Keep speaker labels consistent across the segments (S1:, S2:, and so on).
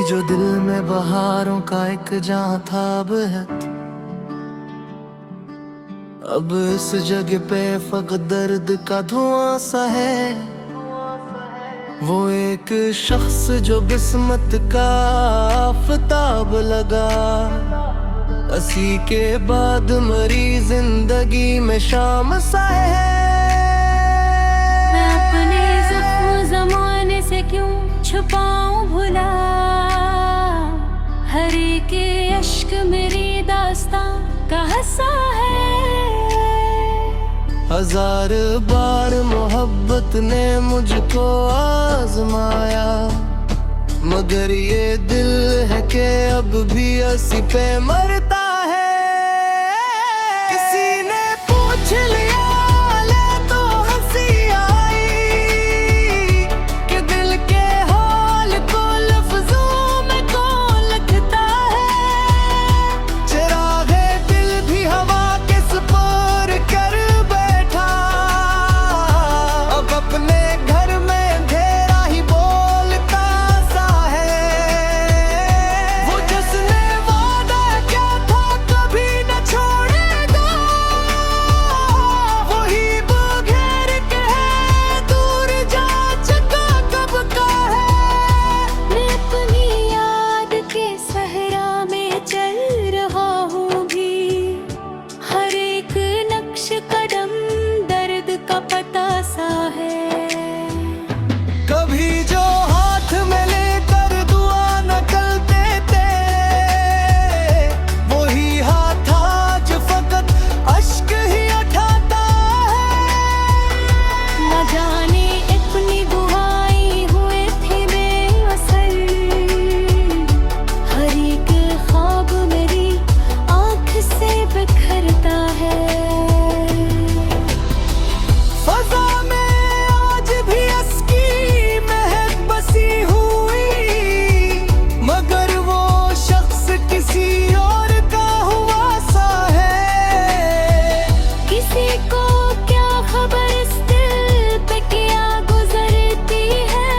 S1: जो दिल में बहारों का एक जहां था अब इस जगह पे फकत दर्द का धुआं सा है। वो एक शख्स जो किस्मत का आफताब लगा, असी के बाद मरी जिंदगी में शाम सा है।
S2: मैं अपने जख्म जमाने से क्यों छुपाऊं भुला, हर एक अश्क मेरी दास्तां का हिस्सा है।
S1: हजार बार मोहब्बत ने मुझको आजमाया, मगर ये दिल है कि अब भी असी पे मरता है। किसी ने पूछ लिया ले तो हंसी आई कि दिल के हाल को लफ्जों में कौन लिखता है। चिरागे दिल भी हवा के सुपुर कर बैठा, अब अपने घर में अंधेरा ही बोलता सा है। वो जिसने वादा किया था कभी न छोड़ेगा, वही बगैर के है दूर जा चुका कब का है।
S2: मैं अपनी याद के सहरा में चल रहा हूँ भी, हर एक नक्श कदम दर्द का पता सा है।
S1: कभी जो हाथ में लेकर दुआ न करते थे, वही हाथ आज फकत अश्क ही उठाता है।
S2: न जाने इतनी दुआएं हुए थे बेअसर, हर एक ख्वाब मेरी आँख से बिखरता है।
S1: फजा में आज भी अस्की महक बसी हुई, मगर वो शख्स किसी और का हुआ सा है।
S2: किसी को क्या खबर इस दिल पे क्या गुजरती है,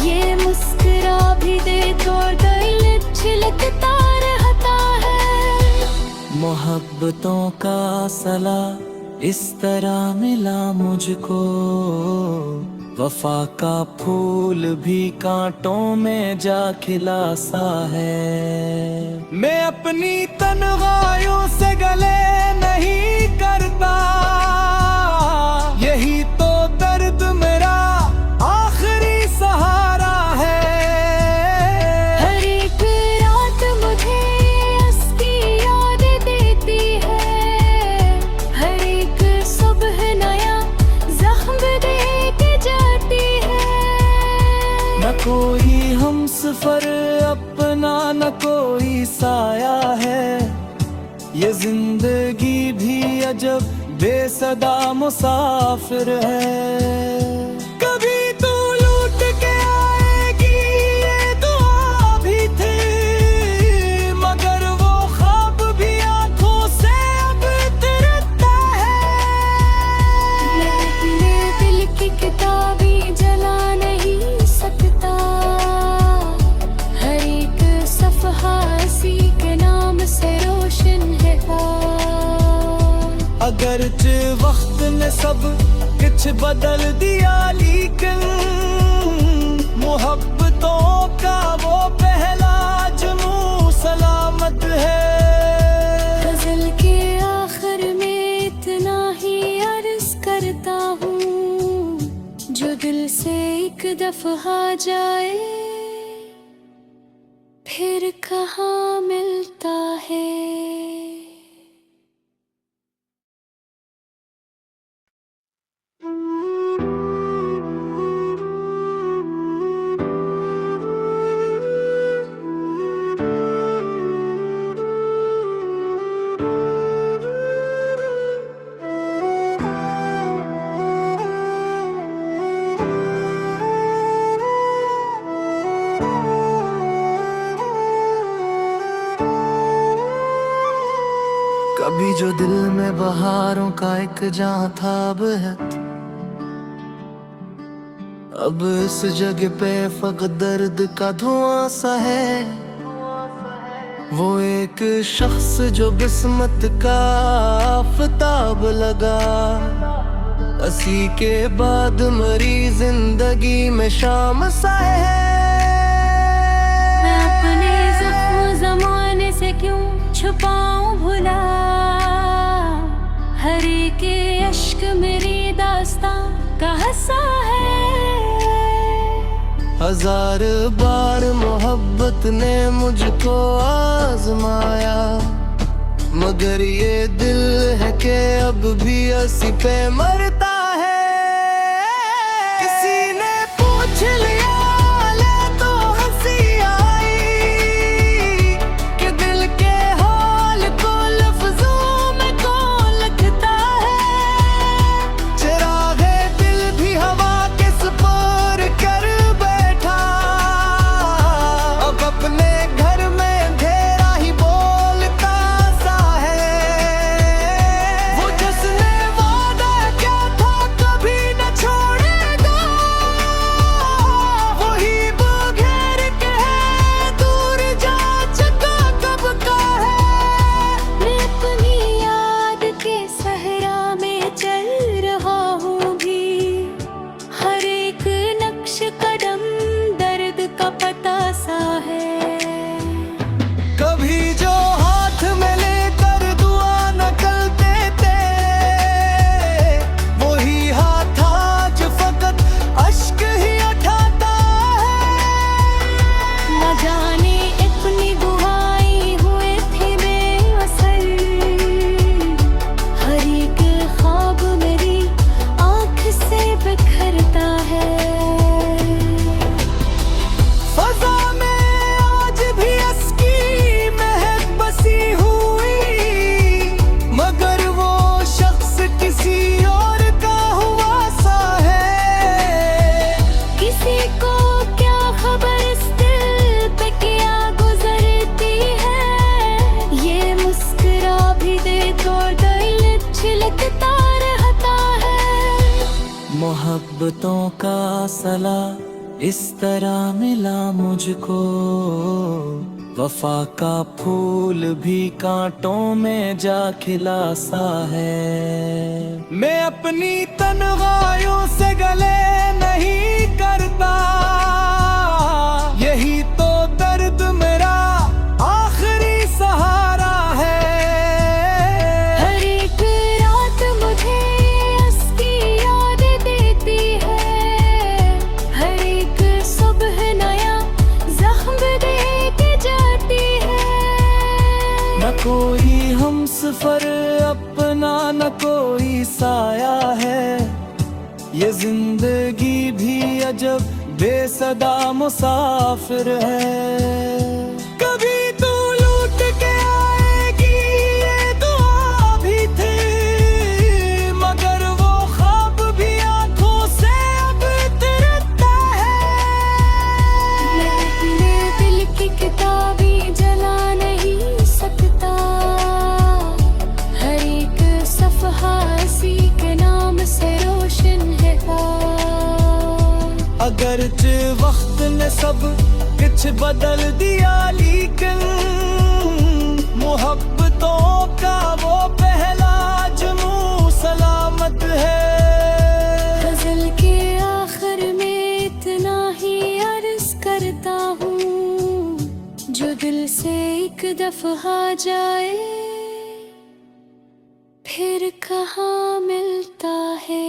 S2: ये मुस्कुरा भी दे तो दिल छिलकता रहता है।
S1: मोहब्बतों का सला इस तरह मिला मुझको, वफा का फूल भी कांटों में जा खिला सा है। मैं अपनी तन्हाइयों से गले नहीं करता, यही तो दर्द मेरा आखिरी सहारा है।
S2: हर एक रात मुझे उसकी याद देती है, हर एक सुबह नया जख्म दे के जाती है।
S1: न कोई हम सफर अपना न कोई साया है, ये जिंदगी भी अजब बेसदा मुसाफिर है। कभी तू लूट के आएगी ये दुआ भी थी, मगर वो ख्वाब भी आंखों से अब तिरता है।
S2: मैं अपने दिल की किताबें जला नहीं सकता, हर एक सफ़हा इसी के नाम से रोशन है।
S1: अगरचे वक्त ने सब कुछ बदल दिया, लेकिन मोहब्बतों का वो पहला जुनून सलामत है।
S2: गज़ल के आखिर में इतना ही अर्ज़ करता हूँ, जो दिल से एक दफ़ा जाए फिर कहाँ मिलता है।
S1: कभी जो दिल में बहारों का एक जहां था अब इस जगह पे फकत दर्द का धुआं सा है। वो एक शख्स जो किस्मत का आफताब लगा, असी के बाद मरी जिंदगी में शाम सा है।
S2: मैं अपने जख्म जमाने से क्यों छुपाऊं भुला, हर एक अश्क मेरी दास्तां का हिस्सा है।
S1: हजार बार मोहब्बत ने मुझको आजमाया, मगर ये दिल है कि अब भी असी पे मरता है। किसी ने पूछ लिया ले तो हंसी आई, कि दिल के हाल को लफ्जों में कौन लिखता है। चिरागे दिल भी हवा के सुपुर्द कर बैठा, अब अपने घर में अंधेरा ही बोलता सा है। वो जिसने वादा किया था कभी न छोड़ेगा, वही बगैर के है दूर जा चुका कब का है।
S2: मैं अपनी याद के सहरा में चल रहा हूँ भी, हर एक नक्श कदम दर्द का पता सा है।
S1: कभी जो हाथ में लेकर दुआ न करते थे, वही हाथ आज फकत अश्क ही उठाता है।
S2: न जाने इतनी दुआएं हुए थे बेअसर, हर एक ख्वाब मेरी आँख से बिखरता है।
S1: फजा में आज भी अस्की महक बसी हुई, मगर वो शख्स किसी और का हुआ सा है।
S2: किसी को क्या खबर इस दिल पे क्या गुजरती है, ये मुस्कुरा भी दे तो दिल छिलकता रहता है।
S1: मोहब्बतों का सला इस तरह मिला मुझको, वफा का फूल भी कांटों में जा खिला सा है। मैं अपनी तन्हाइयों से गले नहीं करता, यही तो दर्द मेरा आखिरी सहारा है।
S2: हर एक रात मुझे उसकी याद देती है, हर एक सुबह नया जख्म दे के जाती है।
S1: न कोई हम सफर अपना न कोई साया है, ये जिंदगी भी अजब बेसदा मुसाफिर है। कभी तू लूट के आएगी ये दुआ भी थी, मगर वो ख्वाब भी आंखों से अब तिरकता है।
S2: मैं अपने दिल की किताबें जला नहीं सकता, हर एक सफ़हा इसी के नाम से रोशन है।
S1: अगरचे वक्त ने सब कुछ बदल दिया, लेकिन मोहब्बतों का वो पहला जुनून सलामत है।
S2: गज़ल के आखिर में इतना ही अर्ज़ करता हूँ, जो दिल से एक दफ़ा जाए फिर कहाँ मिलता है।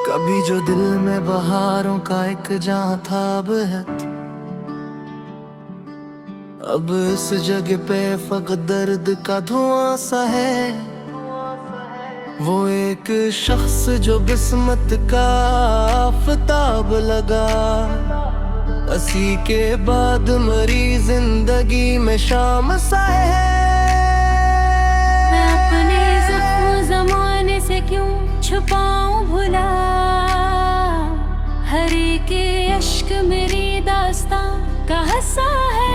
S1: कभी जो दिल में बहारों का एक जहां था अब है, अब इस जगह पे फकत दर्द का धुआं सा है। वो एक शख्स जो किस्मत का आफताब लगा, असी के बाद मरी जिंदगी में शाम साए है।
S2: मैं अपने जख्म ज़माने से क्यों छुपाऊं भुला, हर एक अश्क मेरी दास्तां का हिस्सा है।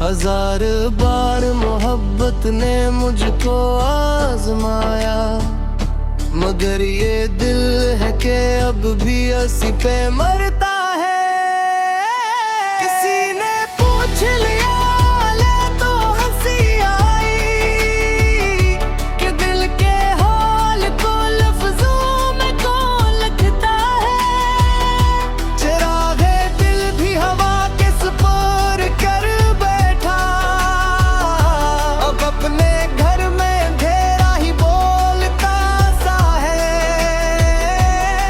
S1: हजार बार मोहब्बत ने मुझको आजमाया, मगर ये दिल है कि अब भी असी पे मरता है। किसी ने पूछ लिया ले तो हंसी आई, कि दिल के हाल को लफ्जों में कौन लिखता है। चिरागे दिल भी हवा के सुपुर कर बैठा, अब अपने घर में अंधेरा ही बोलता सा है।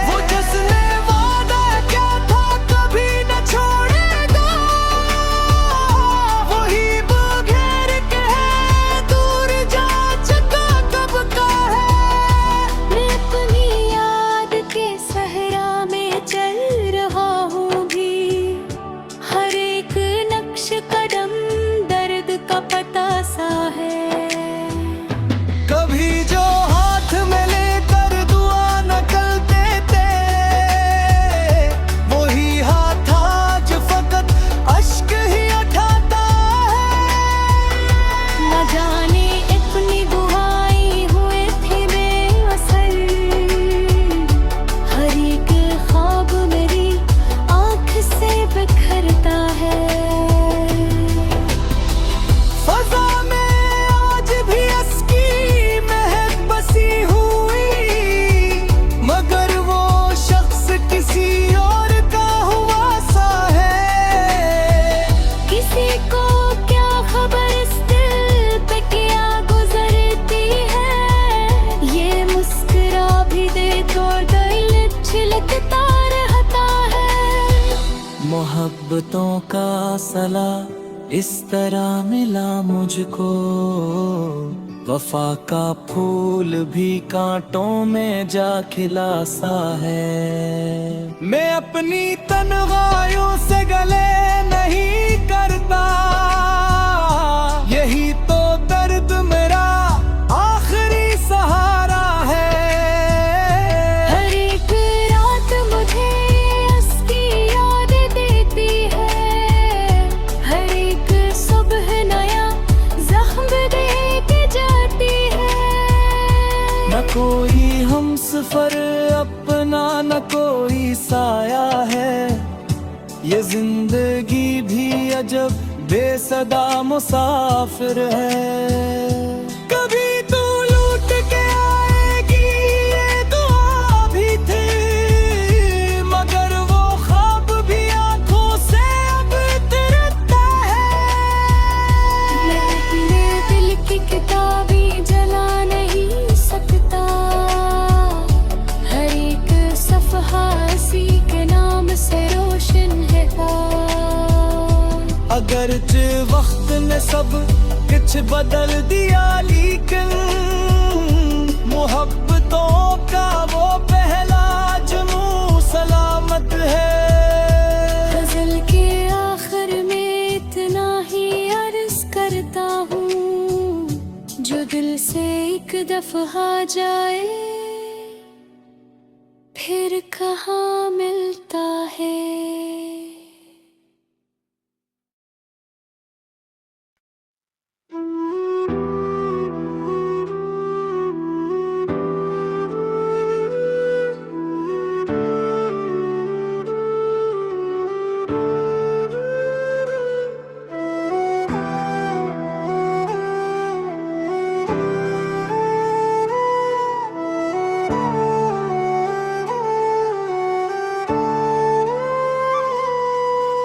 S1: वो जिसने वादा किया था कभी न छोड़ेगा, वही बगैर के है दूर जा चुका कब का है।
S2: मैं अपनी याद के सहरा में चल रहा हूँ भी, हर एक नक्श कदम दर्द का पता सा है।
S1: कभी जो हाथ में लेकर दुआ न करते थे, वही हाथ आज फकत अश्क ही उठाता है।
S2: न जाने इतनी दुआएं हुए थे बेअसर, हर एक ख्वाब मेरी आँख से बिखरता है।
S1: फजा में आज भी अस्की महक बसी हुई, मगर वो शख्स किसी और का हुआ सा है।
S2: किसी को क्या खबर इस दिल पे क्या गुजरती है, ये मुस्कुरा भी दे तो दिल छिलकता रहता है।
S1: मोहब्बतों का सला इस तरह मिला मुझको, वफा का फूल भी कांटों में जा खिला सा है। मैं अपनी तन्हाइयों से गले नहीं करता, यही तो दर्द मेरा आखिरी सहारा है।
S2: हर एक रात मुझे उसकी याद देती है, हर एक सुबह नया जख्म दे के जाती है।
S1: न कोई हम सफर अपना न कोई साया है, ये जिंदगी भी अजब बेसदा मुसाफिर है। कभी तू लूट के आएगी ये दुआ भी थी, मगर वो ख्वाब भी आंखों से अब तिरता है।
S2: मैं अपने दिल की किताबें जला नहीं सकता, हर एक सफ़हा इसी के नाम से रोशन है।
S1: अगरचे वक्त ने सब कुछ बदल दिया, लेकिन मोहब्बतों का वो पहला जुनून सलामत है।
S2: गज़ल के आखिर में इतना ही अर्ज़ करता हूँ, जो दिल से एक दफ़ा जाए फिर कहाँ मिलता है।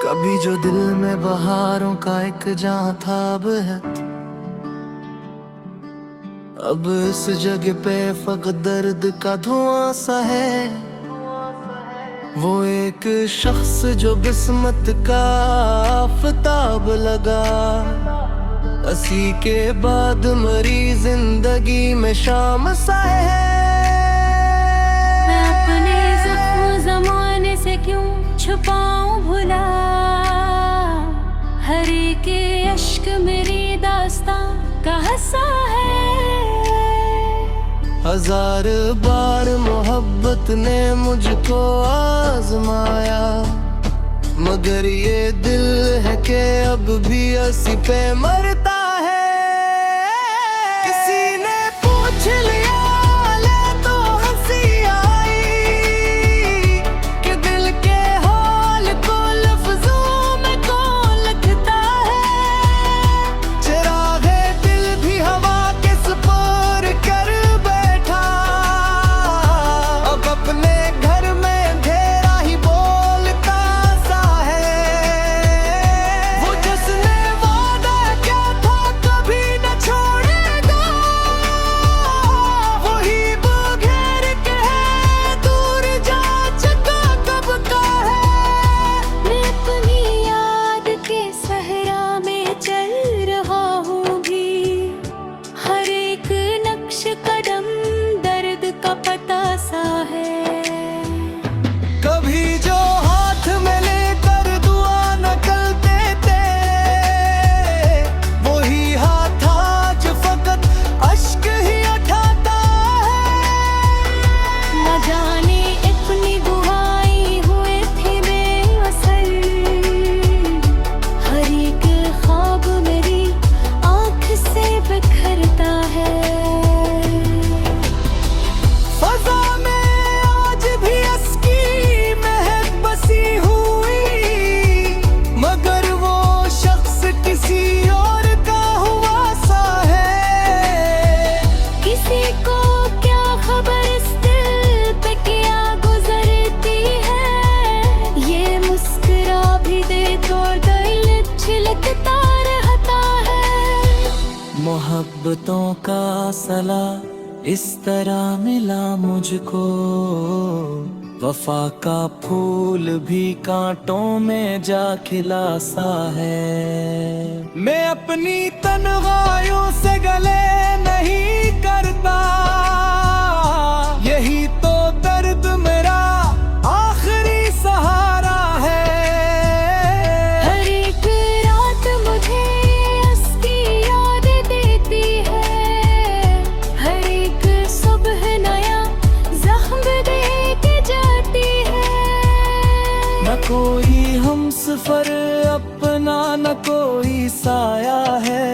S1: कभी जो दिल में बहारों का एक जहां था अब इस जगह पे फकत दर्द का धुआं सा है। वो एक शख्स जो किस्मत का आफताब लगा, असी के बाद मरी जिंदगी में शाम साए है।
S2: मैं अपने जख्म जमाने से क्यों छुपाऊं भुला, हर एक अश्क मेरी दास्तां का हंसा है।
S1: हजार बार मोहब्बत ने मुझको आजमाया, मगर ये दिल है कि अब भी असी पे मरता है। किसी ने पूछ लिया ले तो हंसी आई कि दिल के हाल को लफ्जों में कौन लिखता है। चिरागे दिल भी हवा के सुपुर कर बैठा, अब अपने घर में अंधेरा ही बोलता सा है। वो जिसने वादा किया था कभी न छोड़ेगा, वही बगैर के है दूर जा चुका कब का है।
S2: मैं अपनी याद के सहरा में चल रहा हूँ भी, हर एक नक्श कदम दर्द का पता सा है।
S1: कभी जो हाथ में लेकर दुआ न करते थे, वही हाथ आज फकत अश्क ही उठाता है।
S2: न जाने इतनी दुआएं हुए थे बेअसर, हर एक ख्वाब मेरी आँख से बिखरता है।
S1: फजा में आज भी अस्की महक बसी हुई, मगर वो शख्स किसी और का हुआ सा है।
S2: किसी को क्या खबर इस दिल पे क्या गुजरती है, ये मुस्कुरा भी दे तो दिल छिलकता रहता है।
S1: मोहब्बतों का सला इस तरह मिला मुझको, वफा का फूल भी कांटों में जा खिला सा है। मैं अपनी तन्हाइयों से गले नहीं करता, यही तो दर्द मेरा आखिरी सहारा है।
S2: हर एक रात मुझे उसकी याद देती है, हर एक सुबह नया जख्म दे के जाती है।
S1: न कोई हम सफर अपना न कोई साया है,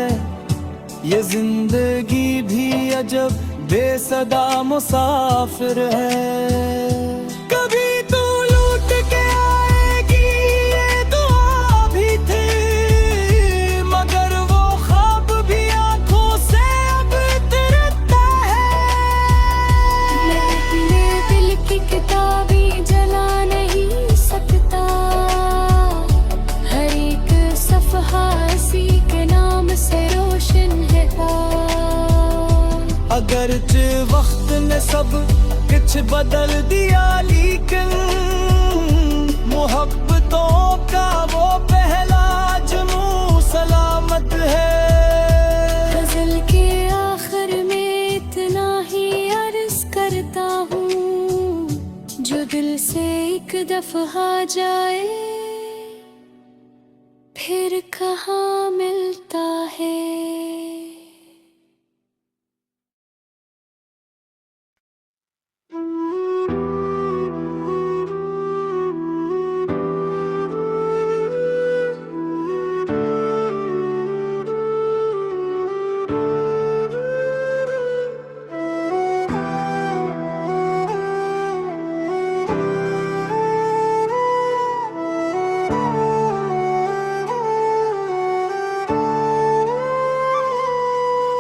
S1: ये जिंदगी भी अजब बेसदा मुसाफिर है। कभी तू लूट के आएगी ये दुआ भी थी, मगर वो ख्वाब भी आंखों से अब तिरता है।
S2: मैं अपने दिल की किताबें जला नहीं सकता, हर एक सफ़हा इसी के नाम से रोशन है।
S1: अगरचे वक्त ने सब कुछ बदल दिया, लेकिन मोहब्बतों का वो पहला जुनून सलामत है।
S2: गज़ल के आखिर में इतना ही अर्ज़ करता हूँ, जो दिल से एक दफ़ा जाए फिर कहाँ मिलता है।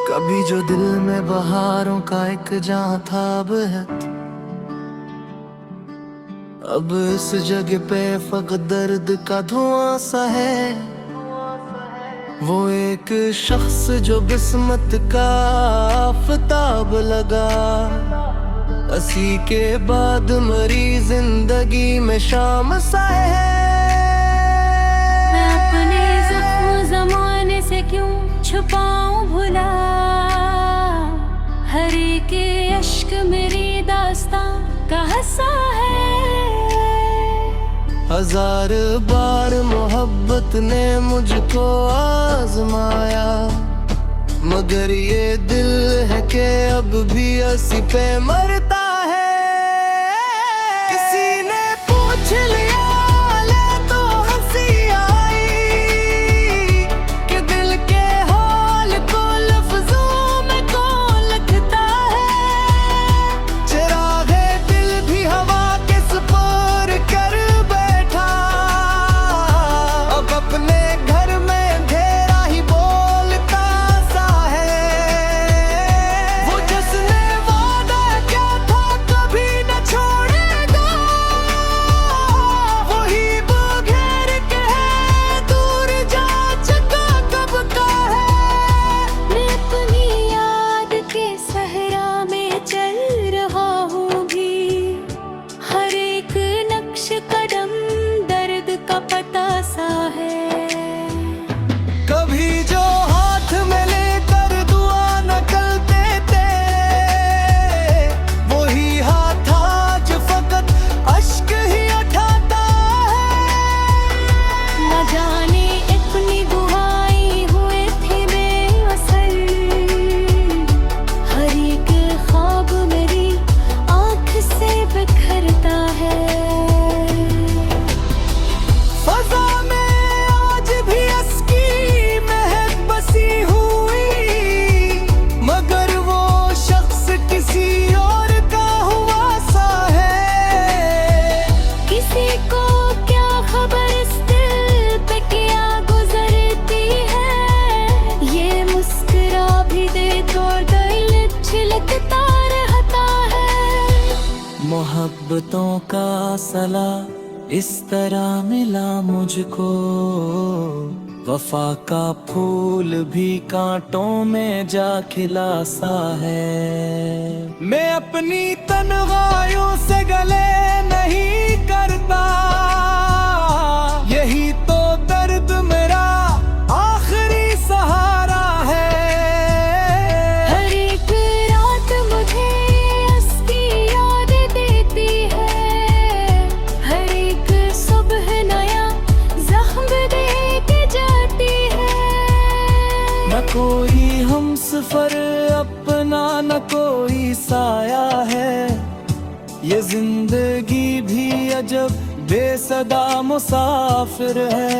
S1: कभी जो दिल में बहारों का एक जहां था अब है, अब इस जगह पे फकत दर्द का धुआं सा है। वो एक शख्स जो किस्मत का आफताब लगा, असी के बाद मरी जिंदगी में शाम साए है।
S2: मैं अपने जख्म जमाने से क्यों छुपाऊं भुला, हर एक अश्क मेरी दास्तां का हिस्सा है।
S1: हजार बार मोहब्बत ने मुझको आजमाया, मगर ये दिल है कि अब भी हंसी पे मरता है। किसी ने पूछ लिया ले तो हंसी आई, कि दिल के हाल को लफ्जों में कौन लिखता है। चिरागे दिल भी हवा के सुपुर कर बैठा, अब अपने घर में अंधेरा ही बोलता सा है। वो जिसने वादा किया था कभी न छोड़ेगा, वही बगैर कहे दूर जा चुका कब का है।
S2: मैं अपनी याद के सहरा में चल रहा हूँ भी, हर एक नक्श कदम दर्द का पता सा है।
S1: कभी जो हाथ में लेकर दुआ न करते थे, वही हाथ आज फकत अश्क ही उठाता है।
S2: न जाने इतनी दुआएं हुए थे बेअसर, हर एक ख्वाब मेरी आँख से बिखरता है।
S1: फजा में आज भी अस्की महक बसी हुई, मगर वो शख्स किसी और का हुआ सा है।
S2: किसी को क्या खबर इस दिल पे क्या गुजरती है, ये मुस्कुरा भी दे तो दिल छिलकता रहता है।
S1: मोहब्बतों का सला इस तरह मिला मुझको, वफा का फूल भी कांटों में जा खिला सा है। मैं अपनी तन्हाइयों से गले नहीं करता, यही तो दर्द मेरा आखिरी सहारा है।
S2: हर एक रात मुझे उसकी याद देती है, हर एक सुबह नया जख्म दे के जाती है।
S1: न कोई हमसफर अपना न कोई साया है, ये जिंदगी भी अजब बेसदा मुसाफिर है।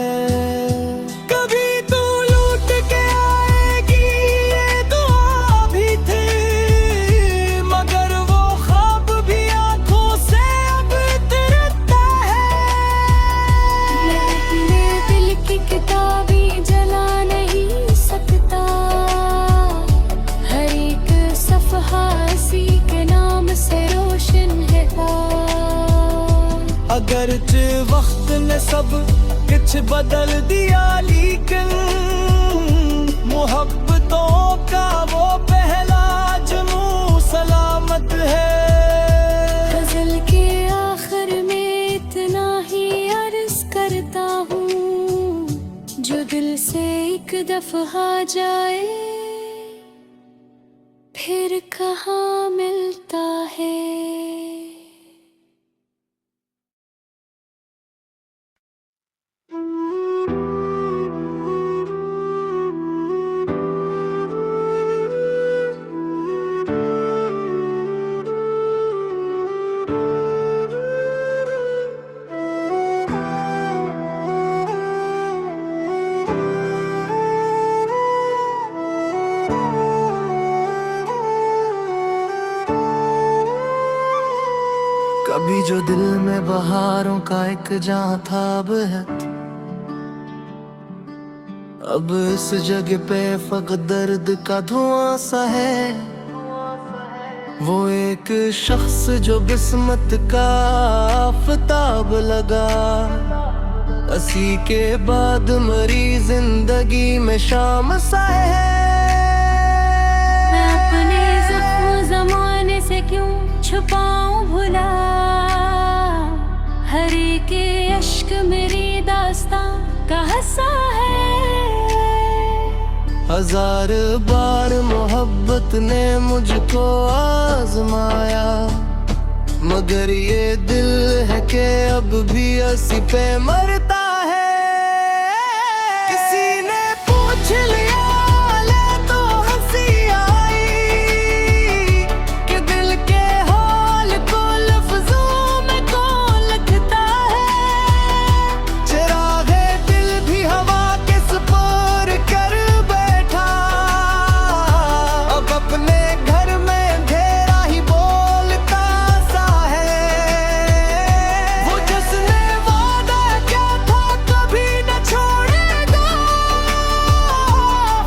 S1: कभी तू लूट के आएगी ये दुआ भी थी, मगर वो ख्वाब भी आंखों से अब तिरता है।
S2: मैं अपने दिल की किताबें जला नहीं सकता, हर एक सफ़हा इसी के नाम से रोशन है।
S1: अगरचे वक्त ने सब कुछ बदल दिया, लेकिन मोहब्बतों का वो पहला जुनून सलामत है।
S2: गज़ल के आखिर में इतना ही अर्ज़ करता हूँ, जो दिल से एक दफ़ा जाए फिर कहाँ मिलता है।
S1: कभी जो दिल में बहारों का एक जहां था अब है, अब इस जगह पे फकत दर्द का धुआं सा है। वो एक शख्स जो किस्मत का आफताब लगा, असी के बाद मरी जिंदगी में शाम सा है।
S2: मैं अपने ज़ख्म ज़माने से क्यों छुपाऊं भुला, हर एक अश्क मेरी दास्तां का हिस्सा है।
S1: हजार बार मोहब्बत ने मुझको आजमाया, मगर ये दिल है कि अब भी हंसी पे मरता है। किसी ने पूछ लिया ले तो हंसी आई कि दिल के हाल को लफ्जों में कौन लिखता है। चिरागे दिल भी हवा के सुपुर कर बैठा, अब अपने घर में अंधेरा ही बोलता सा है। वो जिसने वादा किया था कभी न छोड़ेगा,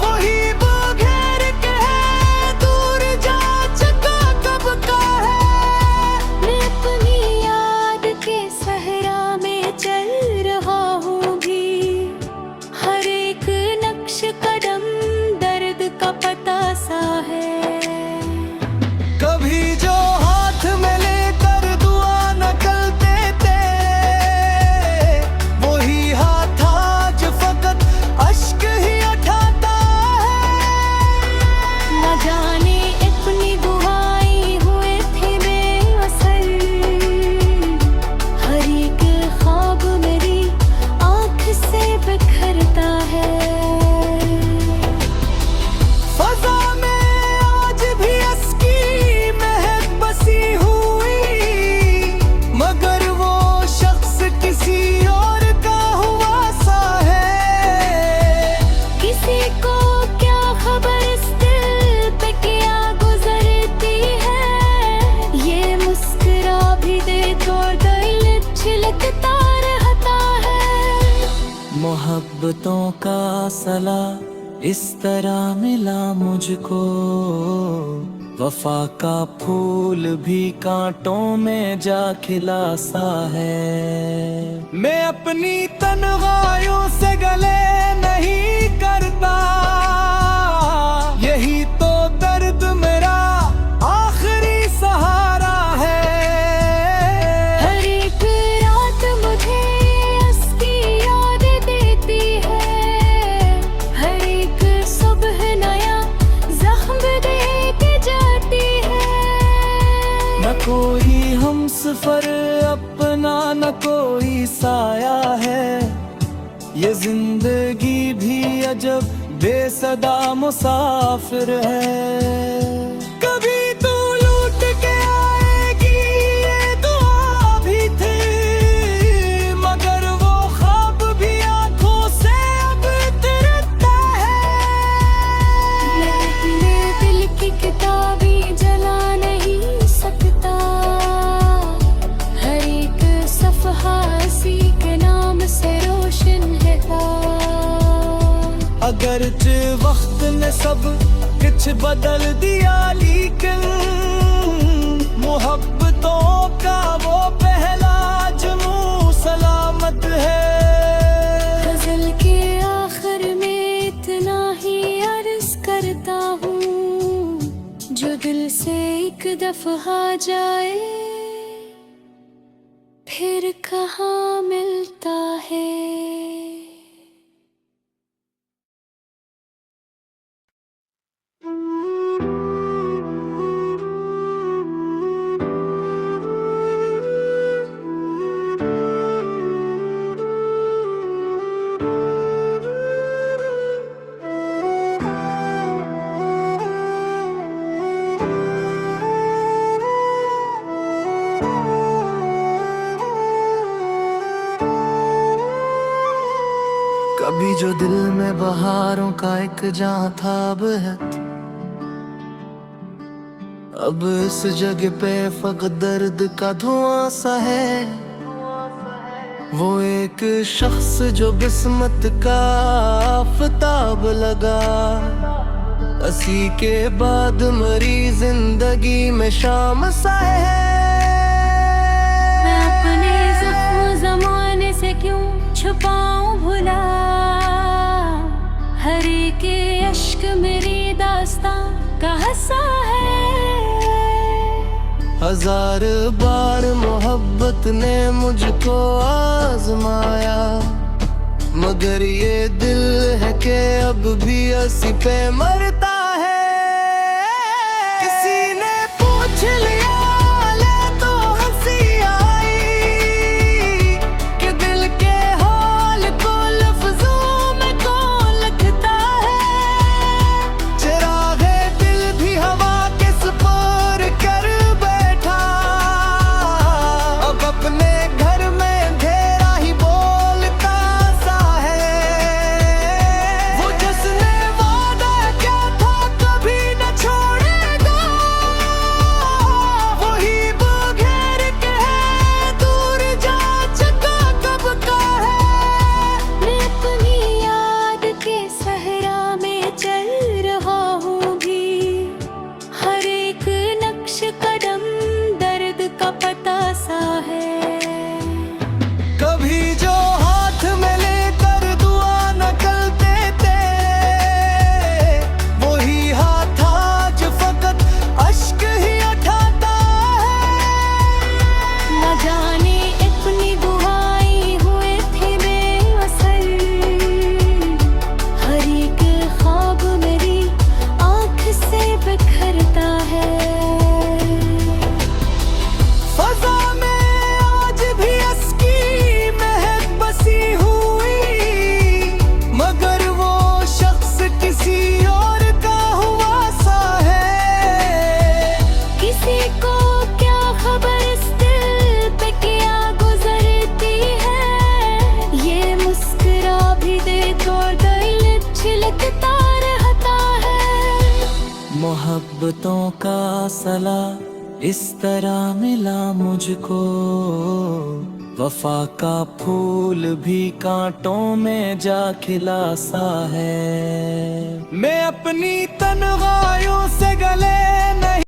S1: वही बगैर कहे दूर जा चुका कब का है।
S2: मैं अपनी याद के सहरा में चल रहा हूँ भी, हर एक नक्श कदम दर्द का पता सा है।
S1: कभी जो हाथ में लेकर दुआ न करते थे, वही हाथ आज फकत अश्क ही उठाता है।
S2: न जाने इतनी दुआएं हुए थे बेअसर, हर एक ख्वाब मेरी आँख से बिखरता है।
S1: फजा में आज भी अस्की महक बसी हुई, मगर वो शख्स किसी और का हुआ सा है।
S2: किसी को क्या खबर इस दिल पे क्या गुजरती है, ये मुस्कुरा भी दे तो दिल छिलकता रहता है।
S1: मोहब्बतों का सला इस तरह मिला मुझको, वफा का फूल भी कांटों में जा खिला सा है। मैं अपनी तन्हाइयों से गले नहीं करता, यही तो दर्द मेरा आखिरी सहारा है।
S2: हर एक रात मुझे उसकी याद देती है, हर एक सुबह नया जख्म दे के जाती है।
S1: न कोई हमसफर अपना न कोई साया है, ये जिंदगी भी अजब बेसदा मुसाफिर है। कभी तू लूट के आएगी ये दुआ भी थी, मगर वो ख्वाब भी आंखों से अब तिरकता है।
S2: मैं अपने दिल की किताबें जला नहीं सकता, हर एक सफ़हा इसी के नाम से रोशन है।
S1: अगरचे वक्त ने सब कुछ बदल दिया, लेकिन मोहब्बतों का वो पहला जुनून सलामत है।
S2: गज़ल के आखिर में इतना ही अर्ज़ करता हूँ, जो दिल से एक दफ़ा जाए फिर कहाँ मिलता है।
S1: कभी जो दिल में बहारों का एक जहां था अब है, अब इस जगह पे फकत दर्द का धुआं सा है। वो एक शख्स जो किस्मत का आफताब लगा, असी के बाद मरी जिंदगी में शाम सा है।
S2: मैं अपने ज़ख्म ज़माने से क्यों छुपाऊं भुला, हर एक अश्क मेरी दास्तां का हिस्सा है।
S1: हजार बार मोहब्बत ने मुझको आजमाया, मगर ये दिल है कि अब भी हंसी पे मरता है। किसी ने पूछ लिया ले तो हंसी आई कि दिल के हाल को लफ्जों में कौन लिखता है। चिरागे दिल भी हवा के सुपुर्द कर बैठा, अब अपने घर में अंधेरा ही बोलता सा है। वो जिसने वादा किया था कभी न छोड़ेगा, वही बगैर कहे दूर जा चुका कब का है।
S2: मैं अपनी याद के सहरा में चल रहा हूँ भी, हर एक नक्श कदम दर्द का पता सा है।
S1: कभी जो हाथ में लेकर दुआ न करते थे, वही हाथ आज फकत अश्क ही उठाता है।
S2: न जाने इतनी दुआएं हुए थे बेअसर, हर एक ख्वाब मेरी आँख से बिखरता है।
S1: फजा में आज भी अस्की महक बसी हुई, मगर वो शख्स किसी और का हुआ सा है।
S2: किसी को क्या खबर इस दिल पे क्या गुजरती है, ये मुस्कुरा भी देखो दिल छिलकता रहता है।
S1: मोहब्बतों का सला इस तरह मिला मुझको, वफा का फूल भी कांटों में जा खिला सा है। मैं अपनी तन्हाइयों से गले